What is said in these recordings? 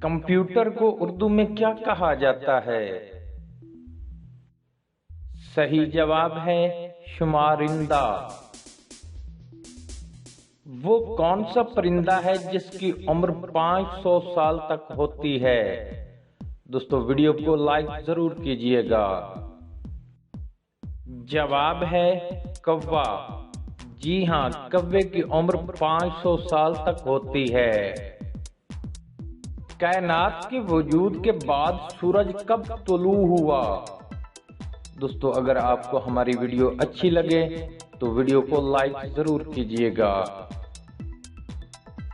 Computer को उर्दू में क्या कहा जाता है? सही जवाब है शुमारिंदा। वो कौन सा परिंदा है जिसकी उम्र 500 साल तक होती है? दोस्तों वीडियो को लाइक जरूर कीजिएगा। जवाब है कौवा। जी हां, कौवे की उम्र 500 साल तक होती है। कायनात के वजूद के बाद सूरज कब तुलू हुआ? दोस्तों अगर आपको हमारी वीडियो अच्छी लगे तो वीडियो को लाइक जरूर कीजिएगा।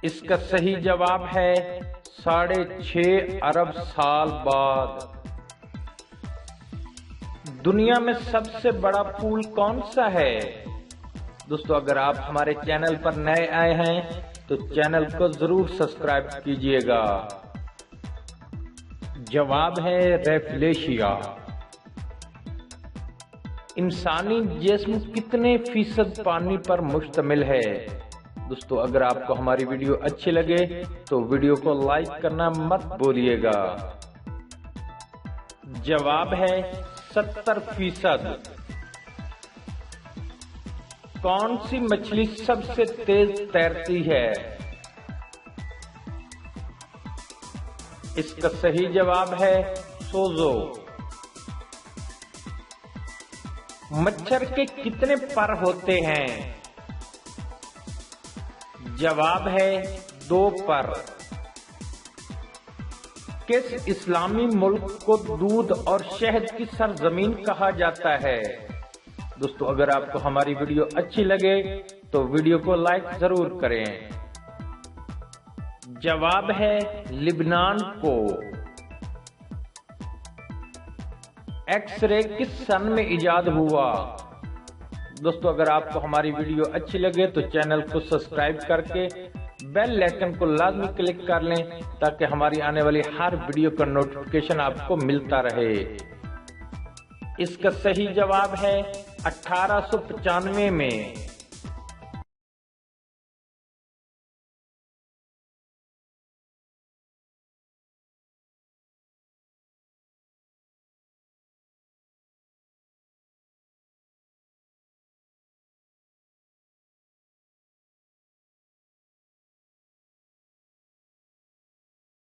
इसका सही जवाब है 6.5 अरब साल बाद। दुनिया में सबसे बड़ा पूल कौन सा है? दोस्तों अगर आप हमारे चैनल पर नए आए हैं तो चैनल को जरूर सब्सक्राइब कीजिएगा। जवाब है रेफलेशिया। इंसानी जिस्म कितने फीसद पानी पर मुश्तमिल है? दोस्तों अगर आपको हमारी वीडियो अच्छी लगे तो वीडियो को लाइक करना मत भूलिएगा। जवाब है 70%। कौन सी मछली सबसे तेज तैरती है? इसका सही जवाब है सोजो। मच्छर के कितने पर होते हैं? जवाब है 2 पर। किस इस्लामी मुल्क को दूध और शहद की सरजमीन कहा जाता है? दोस्तों अगर आपको हमारी वीडियो अच्छी लगे तो वीडियो को लाइक जरूर करें। जवाब है लिबनान को। एक्स-रे किस सन में इजाद हुआ? दोस्तों अगर आपको हमारी वीडियो अच्छी लगे तो चैनल को सब्सक्राइब करके बेल आइकन को लाजमी क्लिक कर लें ताकि हमारी आने वाली हर वीडियो का नोटिफिकेशन आपको मिलता रहे। इसका सही जवाब है 1895 में।